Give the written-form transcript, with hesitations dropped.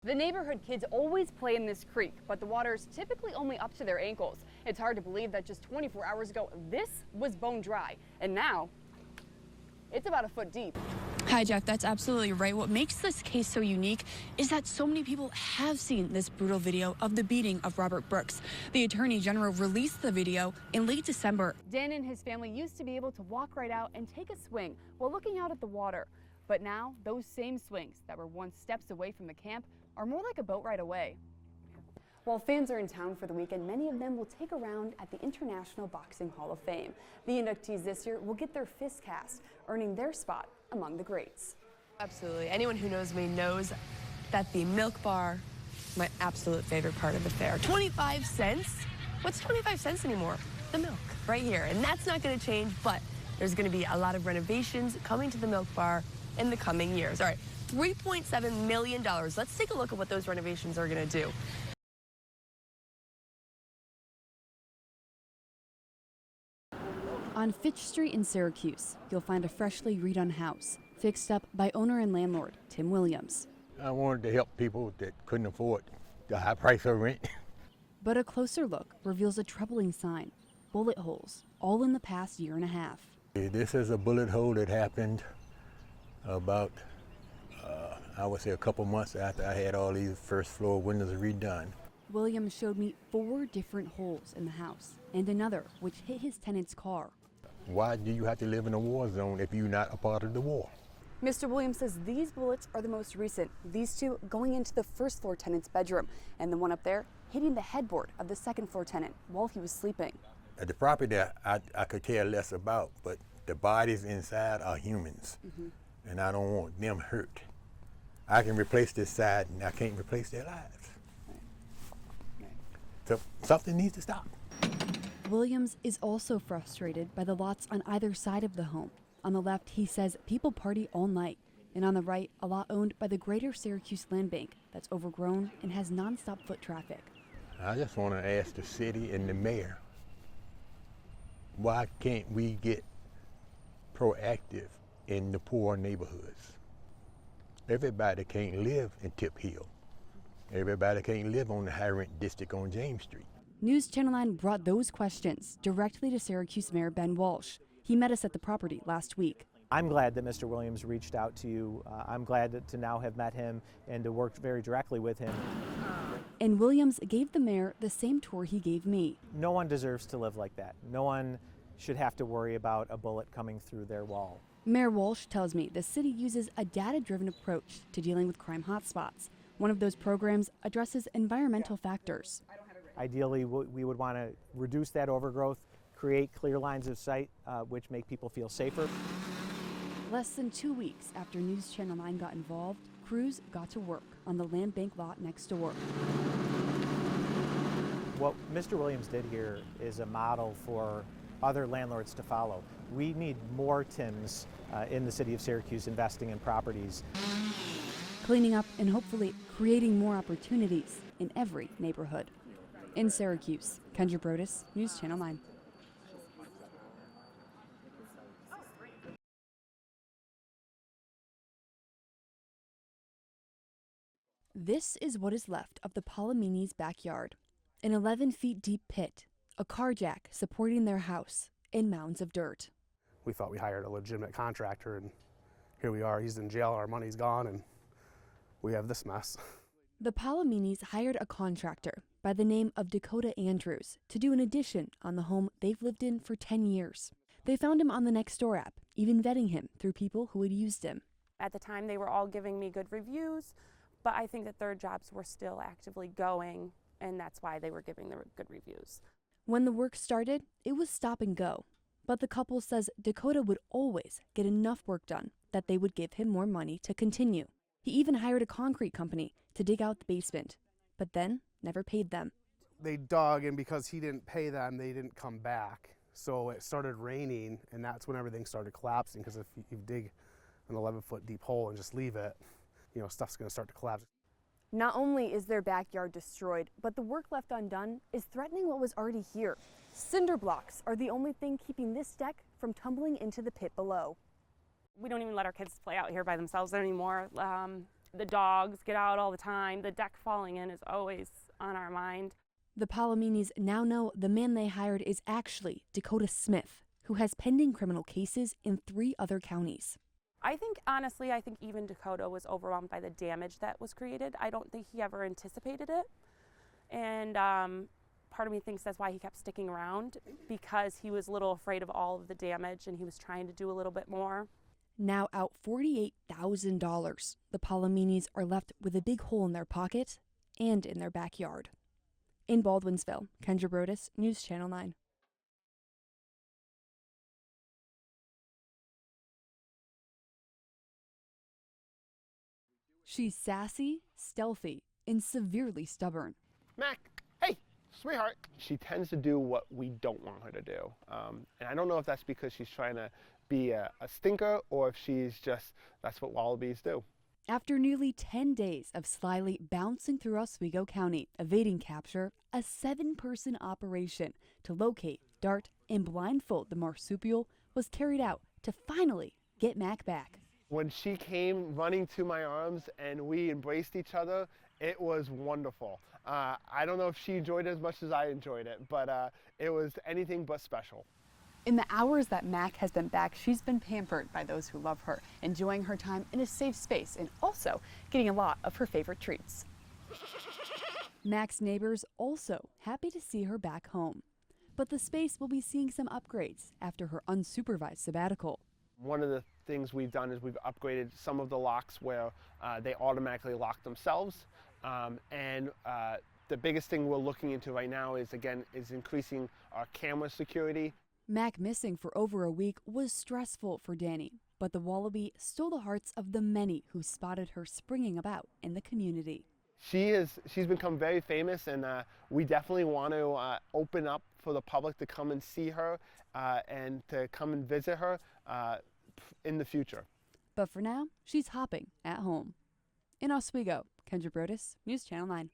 The neighborhood kids always play in this creek, but the water's typically only up to their ankles. It's hard to believe that just 24 hours ago, this was bone dry, and now it's about a foot deep. Hi, Jeff. That's absolutely right. What makes this case so unique is that so many people have seen this brutal video of the beating of Robert Brooks. The Attorney General released the video in late December. Dan and his family used to be able to walk right out and take a swing while looking out at the water. But now, those same swings that were once steps away from the camp are more like a boat ride away. While fans are in town for the weekend, many of them will take a round at the International Boxing Hall of Fame. The inductees this year will get their fists cast, earning their spot among the greats. Absolutely. Anyone who knows me knows that the milk bar, my absolute favorite part of the fair. 25 cents? What's 25 cents anymore? The milk, right here. And that's not going to change, but there's going to be a lot of renovations coming to the milk bar in the coming years. All right, $3.7 million. Let's take a look at what those renovations are going to do. On Fitch Street in Syracuse, you'll find a freshly redone house, fixed up by owner and landlord Tim Williams. I wanted to help people that couldn't afford the high price of rent. But a closer look reveals a troubling sign: bullet holes, all in the past year and a half. This is a bullet hole that happened about, I would say, a couple months after I had all these first floor windows redone. Williams showed me 4 different holes in the house, and another which hit his tenant's car. Why do you have to live in a war zone if you're not a part of the war? Mr. Williams says these bullets are the most recent, these 2 going into the first floor tenant's bedroom, and the one up there hitting the headboard of the second floor tenant while he was sleeping. At the property I could care less about, but the bodies inside are humans, and I don't want them hurt. I can replace this side, and I can't replace their lives. So something needs to stop. Williams is also frustrated by the lots on either side of the home. On the left, he says people party all night, and on the right, a lot owned by the Greater Syracuse Land Bank that's overgrown and has nonstop foot traffic. I just want to ask the city and the mayor, why can't we get proactive in the poor neighborhoods? Everybody can't live in Tip Hill. Everybody can't live on the high rent district on James Street. News Channel 9 brought those questions directly to Syracuse Mayor Ben Walsh. He met us at the property last week. I'm glad that Mr. Williams reached out to you. I'm glad to now have met him and to work very directly with him. And Williams gave the mayor the same tour he gave me. No one deserves to live like that. No one should have to worry about a bullet coming through their wall. Mayor Walsh tells me the city uses a data-driven approach to dealing with crime hotspots. One of those programs addresses environmental factors. Ideally, we would want to reduce that overgrowth, create clear lines of sight, which make people feel safer. Less than 2 weeks after News Channel 9 got involved, crews got to work on the land bank lot next door. What Mr. Williams did here is a model for other landlords to follow. We need more Tims in the city of Syracuse investing in properties. Cleaning up and hopefully creating more opportunities in every neighborhood. In Syracuse, Kendra Broddus, News Channel 9. This is what is left of the Palomini's backyard. An 11 feet deep pit, a car jack supporting their house, and mounds of dirt. We thought we hired a legitimate contractor, and here we are. He's in jail, our money's gone, and we have this mess. The Palominis hired a contractor by the name of Dakota Andrews to do an addition on the home they've lived in for 10 years. They found him on the Nextdoor app, even vetting him through people who had used him. At the time, they were all giving me good reviews, but I think that their jobs were still actively going, and that's why they were giving the good reviews. When the work started, it was stop and go. But the couple says Dakota would always get enough work done that they would give him more money to continue. He even hired a concrete company to dig out the basement, but then never paid them. They dug, and because he didn't pay them, they didn't come back. So it started raining, and that's when everything started collapsing, because if you dig an 11-foot deep hole and just leave it, stuff's going to start to collapse. Not only is their backyard destroyed, but the work left undone is threatening what was already here. Cinder blocks are the only thing keeping this deck from tumbling into the pit below. We don't even let our kids play out here by themselves anymore. The dogs get out all the time. The deck falling in is always on our mind. The Palominis now know the man they hired is actually Dakota Smith, who has pending criminal cases in 3 other counties. I think, honestly, I think even Dakota was overwhelmed by the damage that was created. I don't think he ever anticipated it. And part of me thinks that's why he kept sticking around, because he was a little afraid of all of the damage and he was trying to do a little bit more. Now out $48,000, the Palominis are left with a big hole in their pocket and in their backyard. In Baldwinsville, Kendra Broddus, News Channel 9. She's sassy, stealthy, and severely stubborn. Mac, hey, sweetheart. She tends to do what we don't want her to do. And I don't know if that's because she's trying to be a stinker or if that's what wallabies do. After nearly 10 days of slyly bouncing through Oswego County, evading capture, a 7-person operation to locate, dart, and blindfold the marsupial was carried out to finally get Mac back. When she came running to my arms and we embraced each other, it was wonderful. I don't know if she enjoyed it as much as I enjoyed it, but it was anything but special. In the hours that Mac has been back, she's been pampered by those who love her, enjoying her time in a safe space and also getting a lot of her favorite treats. Mac's neighbors also happy to see her back home. But the space will be seeing some upgrades after her unsupervised sabbatical. One of the things we've done is we've upgraded some of the locks where they automatically lock themselves. The biggest thing we're looking into right now is increasing our camera security. Mac missing for over a week was stressful for Danny, but the wallaby stole the hearts of the many who spotted her springing about in the community. She's become very famous, and we definitely want to open up for the public to come and see her and to come and visit her in the future. But for now, she's hopping at home. In Oswego, Kendra Broddus, News Channel 9.